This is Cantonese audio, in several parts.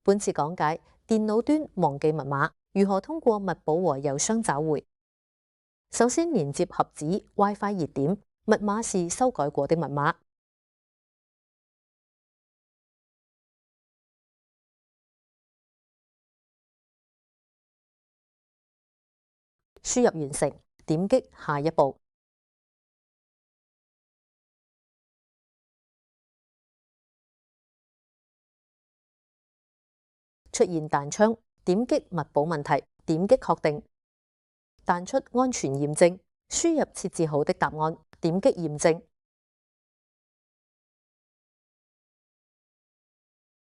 本次講解電腦端忘記密碼，如何通過密保和郵箱找回。首先連接盒子 WiFi 熱點，密碼是修改過的密碼。輸入完成，點擊下一步。出現彈窗，點擊密保問題，點擊確定。彈出安全驗證，輸入設置好的答案，點擊驗證。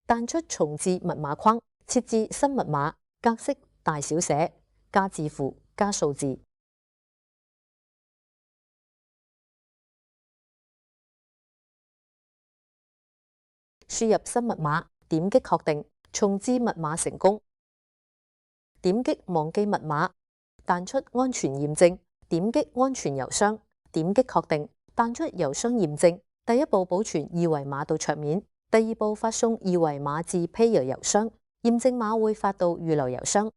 彈出重置密碼框，設置新密碼，格式大小寫，加字符，加數字。輸入新密碼，點擊確定，重置密碼成功。點擊忘記密碼，彈出安全驗證，點擊安全郵箱，點擊確定，彈出郵箱驗證。第一步保存二維碼到桌面，第二步發送二維碼至 Payer 郵箱，驗證碼會發到預留郵箱。